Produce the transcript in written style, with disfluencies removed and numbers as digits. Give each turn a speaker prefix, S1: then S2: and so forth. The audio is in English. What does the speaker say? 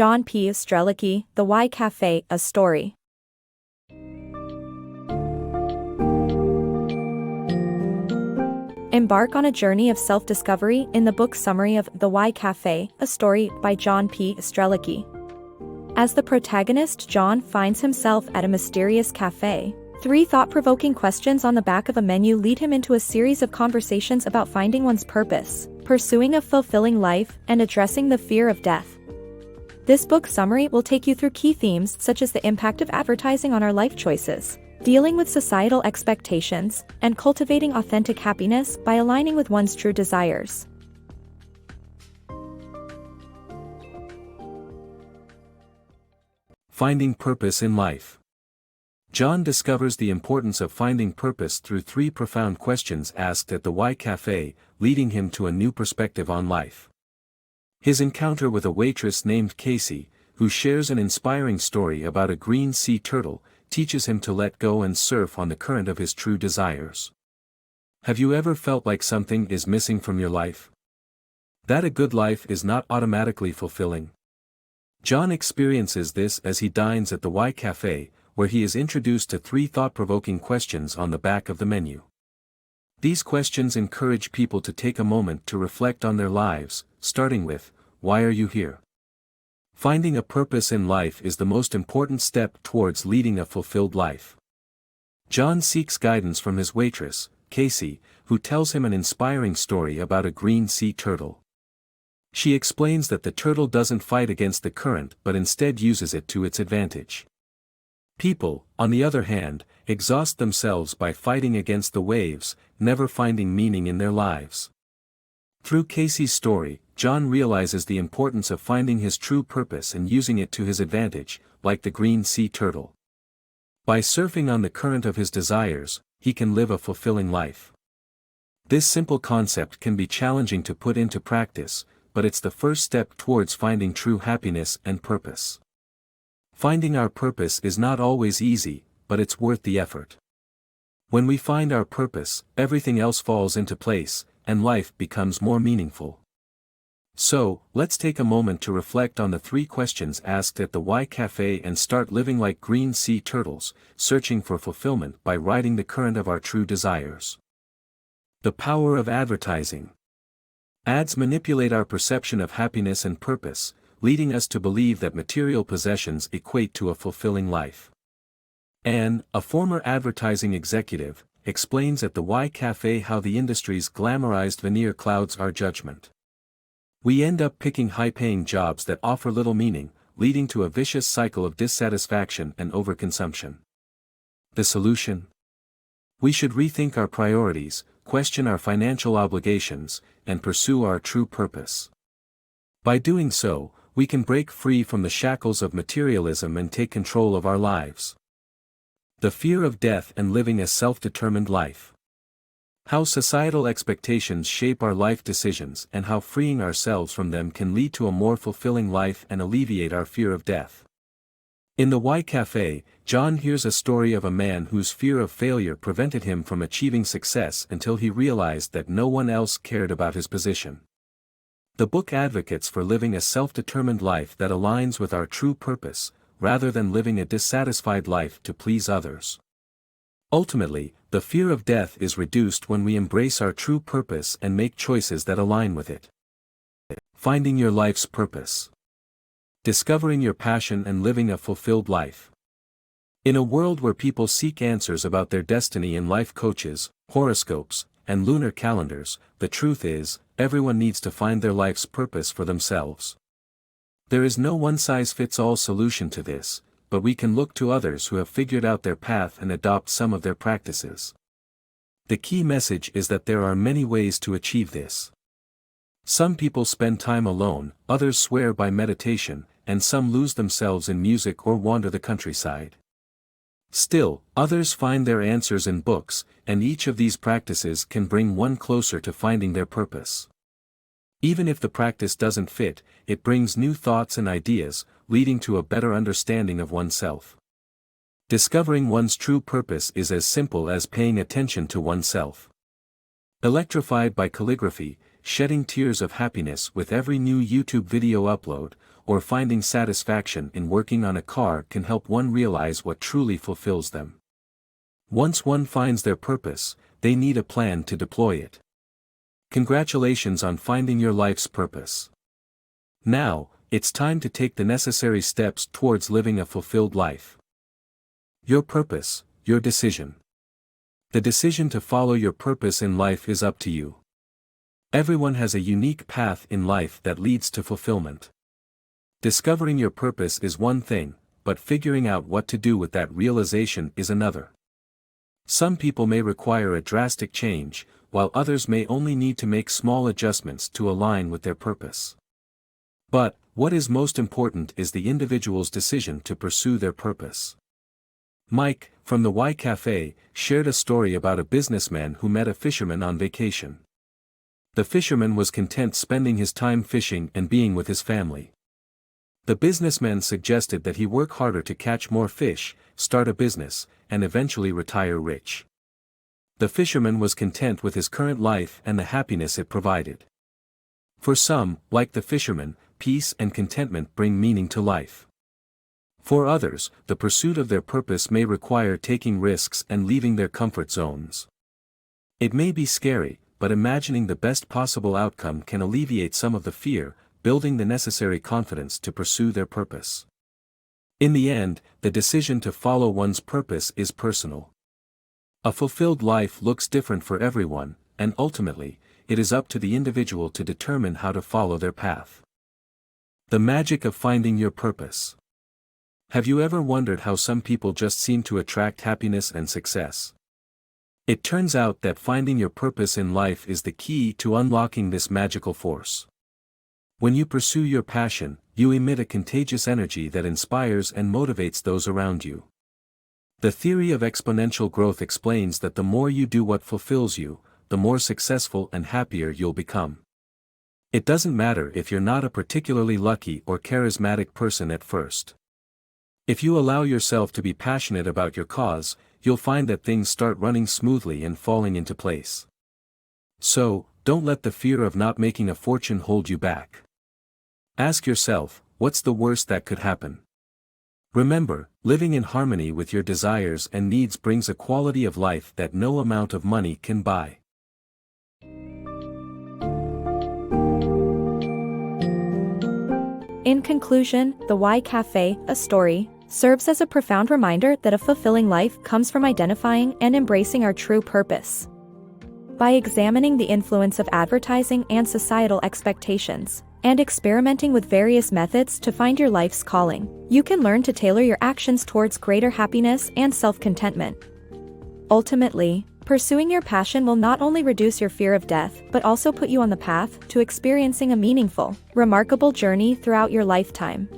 S1: John P. Strelecky, The Why Cafe, A Story. Embark on a journey of self-discovery in the book summary of The Why Cafe, A Story by John P. Strelecky. As the protagonist, John finds himself at a mysterious cafe. 3 thought-provoking questions on the back of a menu lead him into a series of conversations about finding one's purpose, pursuing a fulfilling life, and addressing the fear of death. This book summary will take you through key themes such as the impact of advertising on our life choices, dealing with societal expectations, and cultivating authentic happiness by aligning with one's true desires.
S2: Finding purpose in life. John discovers the importance of finding purpose through 3 profound questions asked at the Why Cafe, leading him to a new perspective on life. His encounter with a waitress named Casey, who shares an inspiring story about a green sea turtle, teaches him to let go and surf on the current of his true desires. Have you ever felt like something is missing from your life? That a good life is not automatically fulfilling? John experiences this as he dines at the Why Cafe, where he is introduced to 3 thought-provoking questions on the back of the menu. These questions encourage people to take a moment to reflect on their lives, starting with, why are you here? Finding a purpose in life is the most important step towards leading a fulfilled life. John seeks guidance from his waitress, Casey, who tells him an inspiring story about a green sea turtle. She explains that the turtle doesn't fight against the current but instead uses it to its advantage. People, on the other hand, exhaust themselves by fighting against the waves, never finding meaning in their lives. Through Casey's story, John realizes the importance of finding his true purpose and using it to his advantage, like the green sea turtle. By surfing on the current of his desires, he can live a fulfilling life. This simple concept can be challenging to put into practice, but it's the first step towards finding true happiness and purpose. Finding our purpose is not always easy, but it's worth the effort. When we find our purpose, everything else falls into place, and life becomes more meaningful. So, let's take a moment to reflect on the 3 questions asked at the Why Cafe and start living like green sea turtles, searching for fulfillment by riding the current of our true desires. The power of advertising. Ads manipulate our perception of happiness and purpose, leading us to believe that material possessions equate to a fulfilling life. Anne, a former advertising executive, explains at the Why Cafe how the industry's glamorized veneer clouds our judgment. We end up picking high-paying jobs that offer little meaning, leading to a vicious cycle of dissatisfaction and overconsumption. The solution? We should rethink our priorities, question our financial obligations, and pursue our true purpose. By doing so, we can break free from the shackles of materialism and take control of our lives. The fear of death and living a self-determined life. How societal expectations shape our life decisions and how freeing ourselves from them can lead to a more fulfilling life and alleviate our fear of death. In the Why Cafe, John hears a story of a man whose fear of failure prevented him from achieving success until he realized that no one else cared about his position. The book advocates for living a self-determined life that aligns with our true purpose, rather than living a dissatisfied life to please others. Ultimately, the fear of death is reduced when we embrace our true purpose and make choices that align with it. Finding your life's purpose. Discovering your passion and living a fulfilled life. In a world where people seek answers about their destiny in life coaches, horoscopes, and lunar calendars, the truth is, everyone needs to find their life's purpose for themselves. There is no one-size-fits-all solution to this, but we can look to others who have figured out their path and adopt some of their practices. The key message is that there are many ways to achieve this. Some people spend time alone, others swear by meditation, and some lose themselves in music or wander the countryside. Still, others find their answers in books, and each of these practices can bring one closer to finding their purpose. Even if the practice doesn't fit, it brings new thoughts and ideas, leading to a better understanding of oneself. Discovering one's true purpose is as simple as paying attention to oneself. Electrified by calligraphy, shedding tears of happiness with every new YouTube video upload, or finding satisfaction in working on a car can help one realize what truly fulfills them. Once one finds their purpose, they need a plan to deploy it. Congratulations on finding your life's purpose. Now, it's time to take the necessary steps towards living a fulfilled life. Your purpose, your decision. The decision to follow your purpose in life is up to you. Everyone has a unique path in life that leads to fulfillment. Discovering your purpose is one thing, but figuring out what to do with that realization is another. Some people may require a drastic change, while others may only need to make small adjustments to align with their purpose. But, what is most important is the individual's decision to pursue their purpose. Mike, from the Y Cafe, shared a story about a businessman who met a fisherman on vacation. The fisherman was content spending his time fishing and being with his family. The businessman suggested that he work harder to catch more fish, start a business, and eventually retire rich. The fisherman was content with his current life and the happiness it provided. For some, like the fisherman, peace and contentment bring meaning to life. For others, the pursuit of their purpose may require taking risks and leaving their comfort zones. It may be scary, but imagining the best possible outcome can alleviate some of the fear, building the necessary confidence to pursue their purpose. In the end, the decision to follow one's purpose is personal. A fulfilled life looks different for everyone, and ultimately, it is up to the individual to determine how to follow their path. The magic of finding your purpose. Have you ever wondered how some people just seem to attract happiness and success? It turns out that finding your purpose in life is the key to unlocking this magical force. When you pursue your passion, you emit a contagious energy that inspires and motivates those around you. The theory of exponential growth explains that the more you do what fulfills you, the more successful and happier you'll become. It doesn't matter if you're not a particularly lucky or charismatic person at first. If you allow yourself to be passionate about your cause, you'll find that things start running smoothly and falling into place. So, don't let the fear of not making a fortune hold you back. Ask yourself, what's the worst that could happen? Remember, living in harmony with your desires and needs brings a quality of life that no amount of money can buy.
S1: In conclusion, the Y Cafe, a story, serves as a profound reminder that a fulfilling life comes from identifying and embracing our true purpose. By examining the influence of advertising and societal expectations, and experimenting with various methods to find your life's calling, you can learn to tailor your actions towards greater happiness and self-contentment. Ultimately, pursuing your passion will not only reduce your fear of death but also put you on the path to experiencing a meaningful, remarkable journey throughout your lifetime.